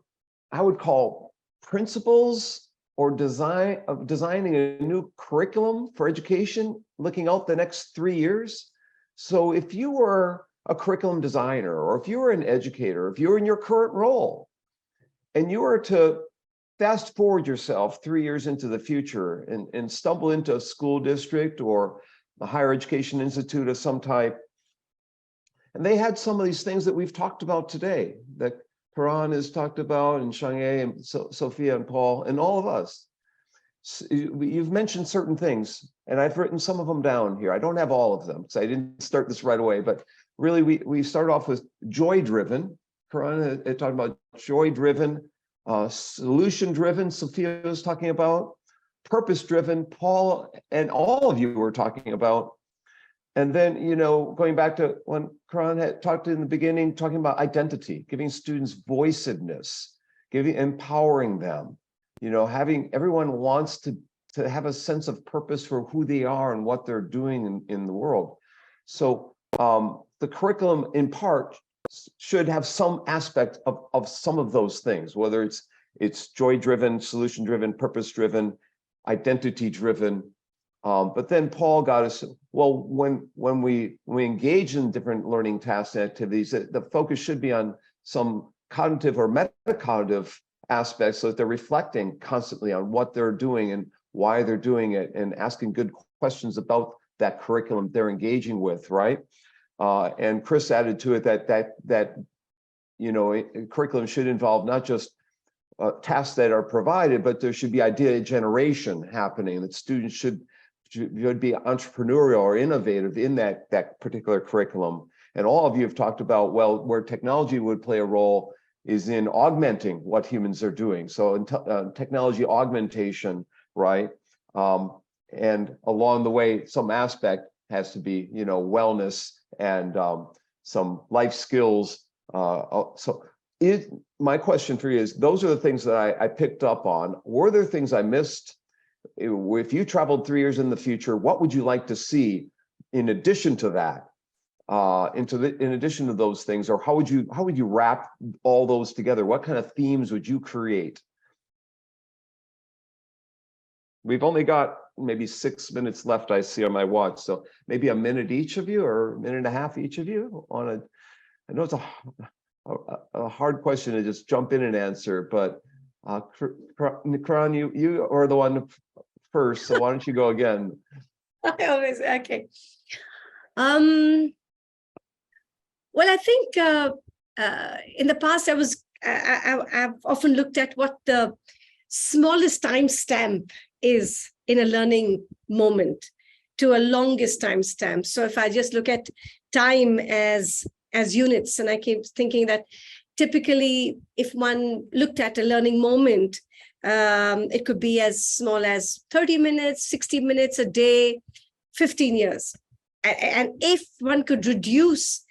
I would call, principles or designing a new curriculum for education, looking out the next 3 years. So if you were a curriculum designer, or if you were an educator, if you were in your current role, and you were to fast forward yourself 3 years into the future and stumble into a school district or a higher education institute of some type, and they had some of these things that we've talked about today, that Kiran has talked about, and Shungye, and Sophia, and Paul, and all of us. You've mentioned certain things, and I've written some of them down here. I don't have all of them, so I didn't start this right away, but really we start off with joy-driven. Kiran had talked about joy-driven, solution-driven, Sophia was talking about, purpose-driven, Paul and all of you were talking about. And then, going back to when Kiran had talked in the beginning, talking about identity, giving students voicedness, empowering them, having everyone wants to have a sense of purpose for who they are and what they're doing in the world. So the curriculum in part should have some aspect of some of those things, whether it's joy-driven, solution-driven, purpose-driven, identity-driven. But then Paul got us, well, when we engage in different learning tasks and activities, the focus should be on some cognitive or metacognitive aspects, so that they're reflecting constantly on what they're doing and why they're doing it, and asking good questions about that curriculum they're engaging with, right? And Chris added to it that curriculum should involve not just tasks that are provided, but there should be idea generation happening, that students should be entrepreneurial or innovative in that particular curriculum. And all of you have talked about, well, where technology would play a role is in augmenting what humans are doing. So in technology augmentation, right? And along the way, some aspect has to be, wellness and some life skills. My question for you is, those are the things that I picked up on. Were there things I missed? If you traveled 3 years in the future, what would you like to see in addition to that? In addition to those things, or how would you wrap all those together? What kind of themes would you create? We've only got maybe 6 minutes left, I see on my watch, so maybe a minute each of you, or a minute and a half each of you I know it's a hard question to just jump in and answer, but Kiran, you are the one first, so why don't you go again? I always, okay. Well, I think in the past, I've often looked at what the smallest timestamp is in a learning moment to a longest timestamp. So if I just look at time as units, and I keep thinking that typically, if one looked at a learning moment, it could be as small as 30 minutes, 60 minutes a day, 15 years. And if one could reduce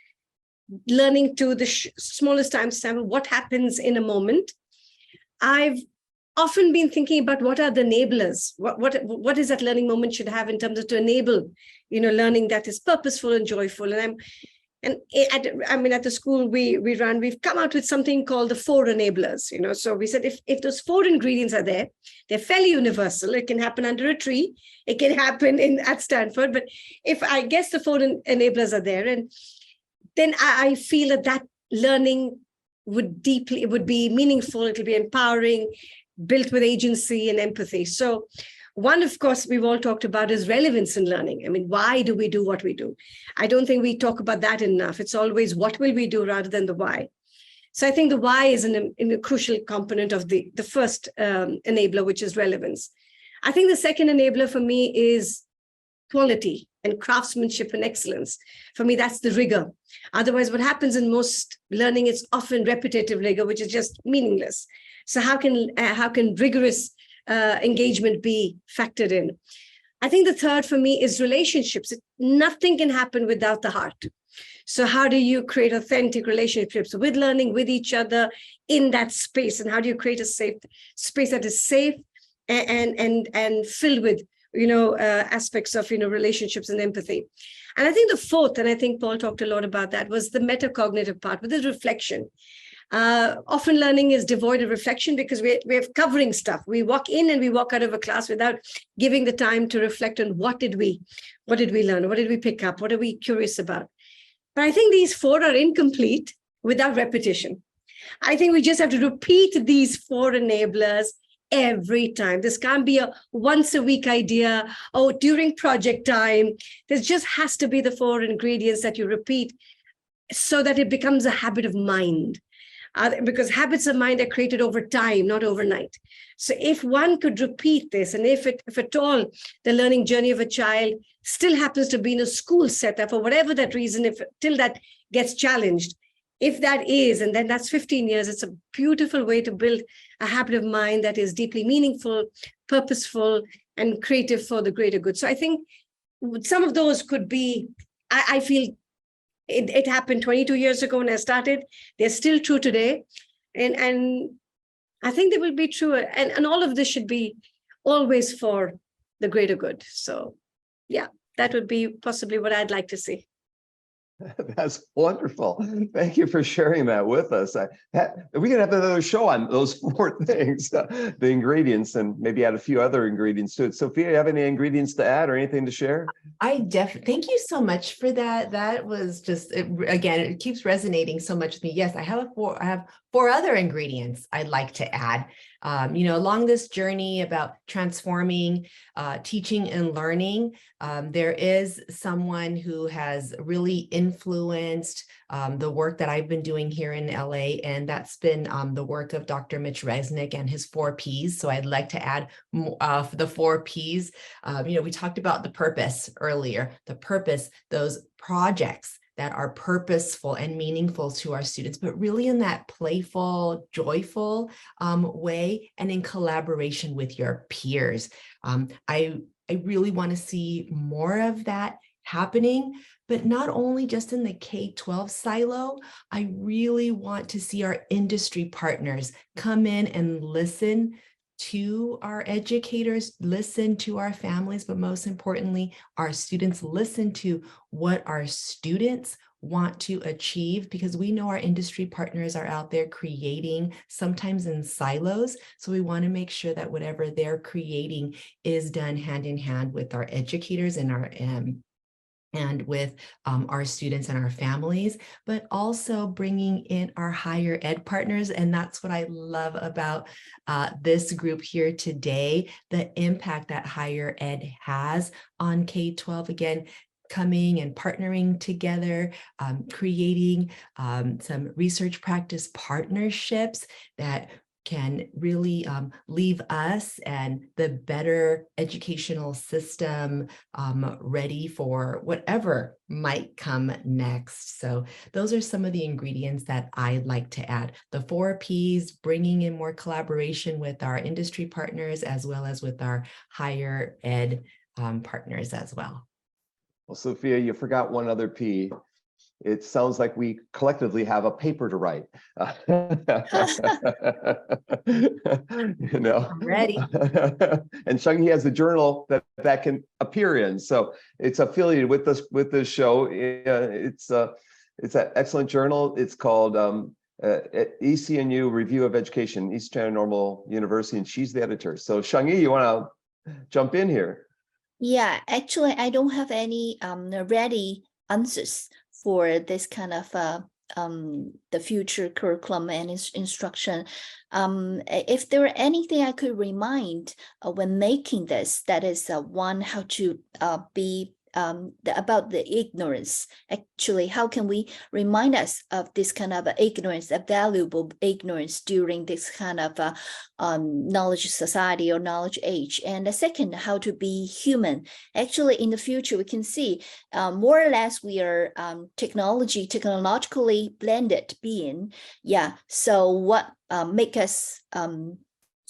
learning to the smallest timestamp, what happens in a moment, I've often been thinking about what are the enablers, what is that learning moment should have in terms of to enable, learning that is purposeful and joyful. And at the school we run, we've come out with something called the 4 enablers. So we said if those 4 ingredients are there, they're fairly universal. It can happen under a tree, it can happen at Stanford, but if I guess the 4 enablers are there, and then I feel that learning would be meaningful, it'll be empowering, built with agency and empathy. So one, of course, we've all talked about is relevance in learning. I mean, why do we do what we do? I don't think we talk about that enough. It's always what will we do rather than the why. So I think the why is a crucial component of the first enabler, which is relevance. I think the second enabler for me is quality and craftsmanship and excellence. For me, that's the rigor. Otherwise, what happens in most learning is often repetitive rigor, which is just meaningless. So how can rigorous engagement be factored in? I think the third for me is relationships. Nothing can happen without the heart. So how do you create authentic relationships with learning, with each other in that space? And how do you create a safe space that is safe and filled with aspects of relationships and empathy? And I think the fourth, and I think Paul talked a lot about that, was the metacognitive part, with the reflection. Often learning is devoid of reflection because we're covering stuff. We walk in and we walk out of a class without giving the time to reflect on what did we learn? What did we pick up? What are we curious about? But I think these four are incomplete without repetition. I think we just have to repeat these four enablers every time. This can't be a once a week idea. Oh, during project time, there just has to be the four ingredients that you repeat so that it becomes a habit of mind. Because habits of mind are created over time, not overnight. So if one could repeat this, and if at all the learning journey of a child still happens to be in a school setup for whatever that reason, till that gets challenged, if that is, and then that's 15 years, it's a beautiful way to build a habit of mind that is deeply meaningful, purposeful, and creative for the greater good. So I think some of those could be, I feel it happened 22 years ago when I started. They're still true today. And I think they will be true. And all of this should be always for the greater good. So yeah, that would be possibly what I'd like to see. That's wonderful. Thank you for sharing that with us. We can have another show on those four things, the ingredients, and maybe add a few other ingredients to it. Sophia, you have any ingredients to add or anything to share? I definitely, thank you so much for that. That was just, again, it keeps resonating so much with me. Yes, I have four other ingredients I'd like to add. Along this journey about transforming teaching and learning, there is someone who has really influenced the work that I've been doing here in LA, and that's been the work of Dr. Mitch Resnick and his 4 Ps. So I'd like to add the 4 Ps. We talked about the purpose earlier, the purpose, those projects that are purposeful and meaningful to our students, but really in that playful, joyful way, and in collaboration with your peers. I really want to see more of that happening, but not only just in the K-12 silo. I really want to see our industry partners come in and listen to our educators, listen to our families, but most importantly, our students, listen to what our students want to achieve, because we know our industry partners are out there creating, sometimes in silos. So we want to make sure that whatever they're creating is done hand in hand with our educators and our and with our students and our families, but also bringing in our higher ed partners. And that's what I love about this group here today, the impact that higher ed has on K-12. Again, coming and partnering together, creating some research practice partnerships that can really leave us and the better educational system ready for whatever might come next. So those are some of the ingredients that I'd like to add. The 4 Ps, bringing in more collaboration with our industry partners as well as with our higher ed partners as well. Well, Sophia, you forgot one other P. It sounds like we collectively have a paper to write. I'm ready. And Shungye has a journal that can appear in. So it's affiliated with this show. It's an excellent journal. It's called ECNU Review of Education, East China Normal University, and she's the editor. So Shungye, you want to jump in here? Yeah, actually, I don't have any ready answers for this kind of the future curriculum and instruction. If there were anything I could remind when making this, that is one, how to be about the ignorance. Actually, how can we remind us of this kind of ignorance, a valuable ignorance during this kind of knowledge society or knowledge age? And the second, how to be human. Actually, in the future, we can see more or less we are technologically blended being. Yeah. So what make us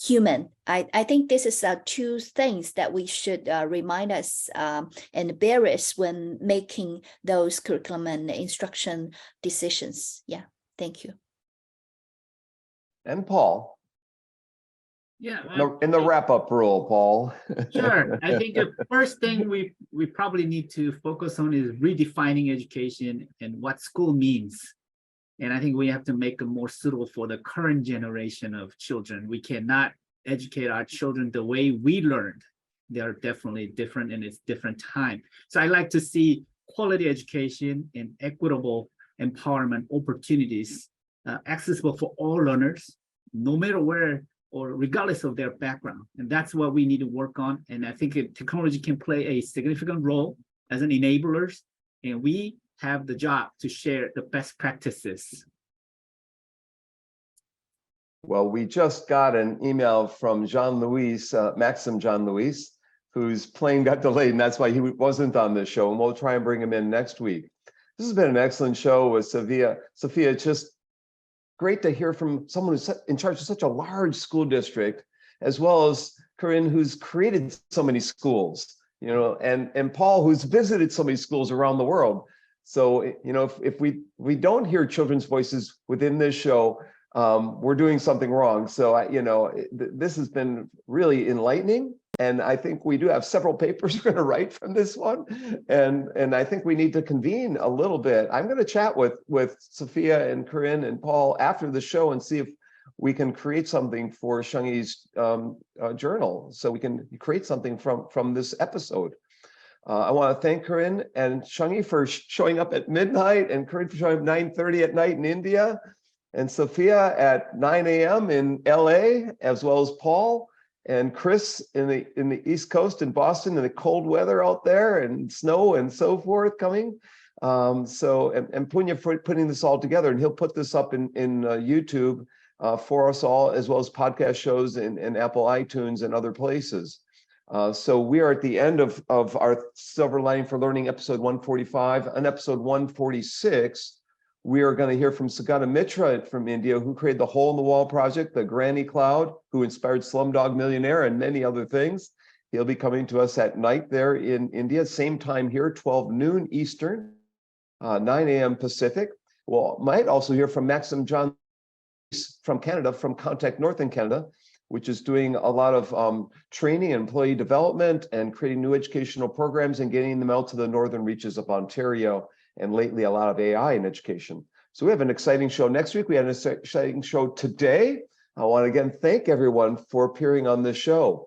human? I think this is 2 things that we should remind us and bear us when making those curriculum and instruction decisions. Yeah, thank you. And Paul. Yeah, In the wrap-up role, Paul. sure. I think the first thing we probably need to focus on is redefining education and what school means. And I think we have to make it more suitable for the current generation of children. We cannot educate our children the way we learned. They are definitely different and it's different time. So I like to see quality education and equitable empowerment opportunities accessible for all learners, no matter where or regardless of their background. And that's what we need to work on. And I think technology can play a significant role as an enabler. And we have the job to share the best practices. Well, we just got an email from Jean-Louis, Maxim Jean-Louis, whose plane got delayed, and that's why he wasn't on this show, and we'll try and bring him in next week. This has been an excellent show with Sophia. Sophia, it's just great to hear from someone who's in charge of such a large school district, as well as Kiran, who's created so many schools, and Paul, who's visited so many schools around the world. So, if we don't hear children's voices within this show, we're doing something wrong. So, this has been really enlightening. And I think we do have several papers we're going to write from this one. And I think we need to convene a little bit. I'm going to chat with Sophia and Kiran and Paul after the show and see if we can create something for Shungye's journal. So we can create something from this episode. I want to thank Kiran and Shungye for showing up at midnight, and Kiran for showing up 9:30 at night in India, and Sophia at 9 a.m. in LA, as well as Paul and Chris in the East Coast in Boston in the cold weather out there and snow and so forth coming. And Punya for putting this all together, and he'll put this up in YouTube for us all, as well as podcast shows in Apple iTunes and other places. So we are at the end of our Silver Lining for Learning episode 145. On episode 146, we are going to hear from Sugata Mitra from India, who created the Hole in the Wall project, the Granny Cloud, who inspired Slumdog Millionaire and many other things. He'll be coming to us at night there in India, same time here, 12 noon Eastern, 9 a.m. Pacific. We'll might also hear from Maxim John from Canada, from Contact North in Canada, which is doing a lot of training and employee development and creating new educational programs and getting them out to the northern reaches of Ontario, and lately a lot of AI in education. So we have an exciting show next week. We had an exciting show today. I want to again thank everyone for appearing on this show.